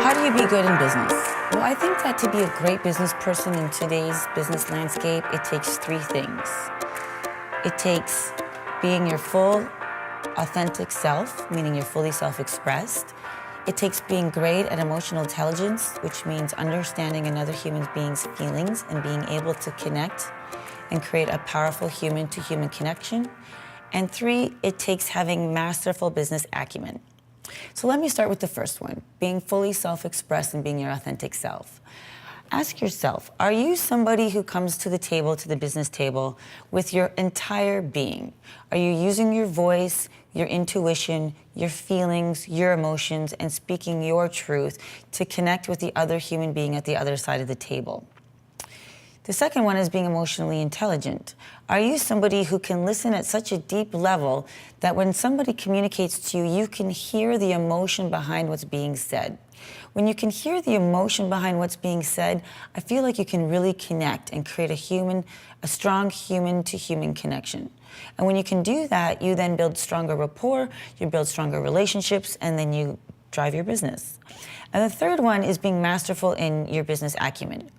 How do you be good in business? Well, I think that to be a great business person in today's business landscape, it takes three things. It takes being your full, authentic self, meaning you're fully self-expressed. It takes being great at emotional intelligence, which means understanding another human being's feelings and being able to connect and create a powerful human-to-human connection. And three, it takes having masterful business acumen. So let me start with the first one, being fully self-expressed and being your authentic self. Ask yourself, are you somebody who comes to the table, to the business table, with your entire being? Are you using your voice, your intuition, your feelings, your emotions, and speaking your truth to connect with the other human being at the other side of the table? The second one is being emotionally intelligent. Are you somebody who can listen at such a deep level that when somebody communicates to you, you can hear the emotion behind what's being said? When you can hear the emotion behind what's being said, I feel like you can really connect and create a strong human-to-human connection. And when you can do that, you then build stronger rapport, you build stronger relationships, and then you drive your business. And the third one is being masterful in your business acumen.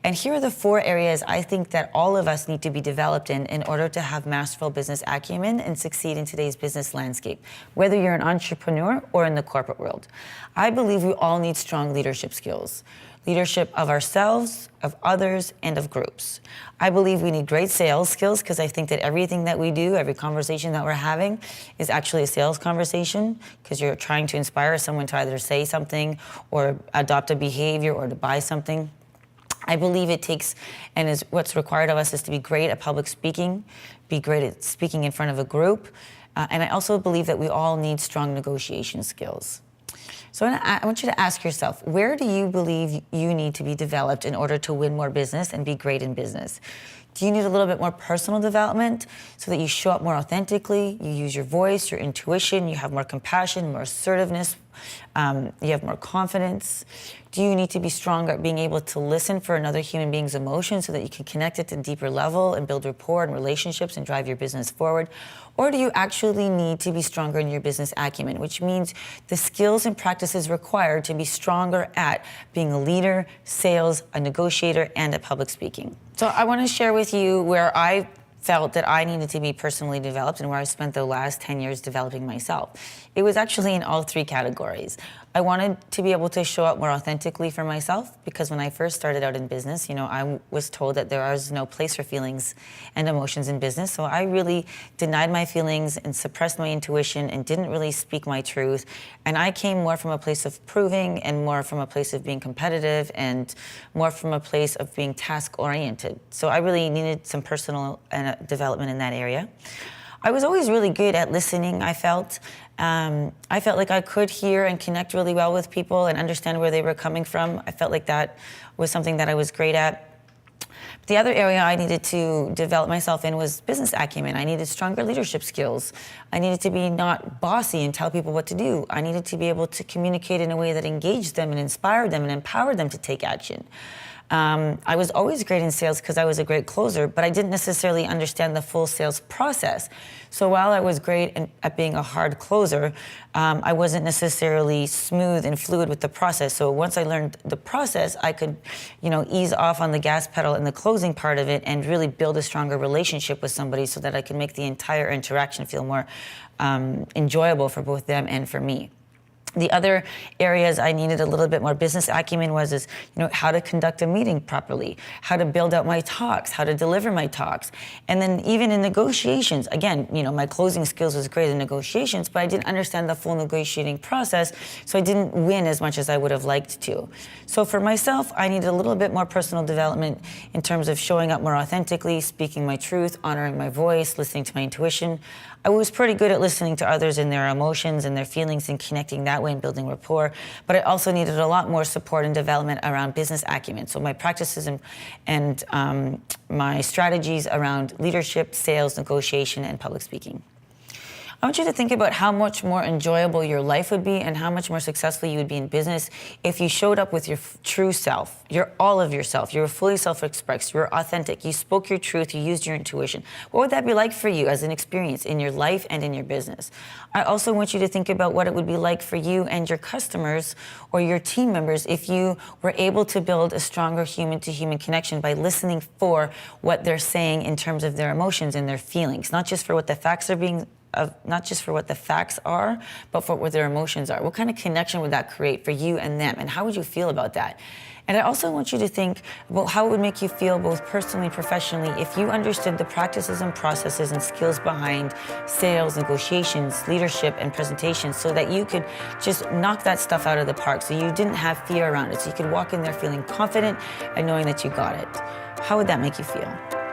And here are the four areas I think that all of us need to be developed in order to have masterful business acumen and succeed in today's business landscape, whether you're an entrepreneur or in the corporate world. I believe we all need strong leadership skills. Leadership of ourselves, of others, and of groups. I believe we need great sales skills because I think that everything that we do, every conversation that we're having is actually a sales conversation because you're trying to inspire someone to either say something or adopt a behavior or to buy something. I believe it takes, and is what's required of us is to be great at public speaking, be great at speaking in front of a group, and I also believe that we all need strong negotiation skills. So I want you to ask yourself, where do you believe you need to be developed in order to win more business and be great in business? Do you need a little bit more personal development so that you show up more authentically, you use your voice, your intuition, you have more compassion, more assertiveness, you have more confidence? Do you need to be stronger at being able to listen for another human being's emotions so that you can connect it to a deeper level and build rapport and relationships and drive your business forward? Or do you actually need to be stronger in your business acumen, which means the skills and practices required to be stronger at being a leader, sales, a negotiator, and at public speaking? So I want to share with you where I felt that I needed to be personally developed and where I spent the last 10 years developing myself. It was actually in all three categories. I wanted to be able to show up more authentically for myself because when I first started out in business, I was told that there is no place for feelings and emotions in business. So I really denied my feelings and suppressed my intuition and didn't really speak my truth. And I came more from a place of proving and more from a place of being competitive and more from a place of being task-oriented. So I really needed some personal development in that area. I was always really good at listening, I felt. I felt like I could hear and connect really well with people and understand where they were coming from. I felt like that was something that I was great at. But the other area I needed to develop myself in was business acumen. I needed stronger leadership skills. I needed to be not bossy and tell people what to do. I needed to be able to communicate in a way that engaged them and inspired them and empowered them to take action. I was always great in sales because I was a great closer, but I didn't necessarily understand the full sales process. So while I was great at being a hard closer, I wasn't necessarily smooth and fluid with the process. So once I learned the process, I could, ease off on the gas pedal in the closing part of it and really build a stronger relationship with somebody so that I could make the entire interaction feel more enjoyable for both them and for me. The other areas I needed a little bit more business acumen was how to conduct a meeting properly, how to build out my talks, how to deliver my talks. And then even in negotiations, again, my closing skills was great in negotiations, but I didn't understand the full negotiating process, so I didn't win as much as I would have liked to. So for myself, I needed a little bit more personal development in terms of showing up more authentically, speaking my truth, honoring my voice, listening to my intuition. I was pretty good at listening to others and their emotions and their feelings and connecting that way and building rapport, but I also needed a lot more support and development around business acumen. So my practices and my strategies around leadership, sales, negotiation, and public speaking. I want you to think about how much more enjoyable your life would be and how much more successful you would be in business if you showed up with your true self. You're all of yourself. You were fully self-expressed. You were authentic. You spoke your truth. You used your intuition. What would that be like for you as an experience in your life and in your business? I also want you to think about what it would be like for you and your customers or your team members if you were able to build a stronger human-to-human connection by listening for what they're saying in terms of their emotions and their feelings, not just for what the facts are not just for what the facts are, but for what their emotions are. What kind of connection would that create for you and them, and how would you feel about that? And I also want you to think about how it would make you feel both personally and professionally if you understood the practices and processes and skills behind sales, negotiations, leadership, and presentations so that you could just knock that stuff out of the park, so you didn't have fear around it, so you could walk in there feeling confident and knowing that you got it. How would that make you feel?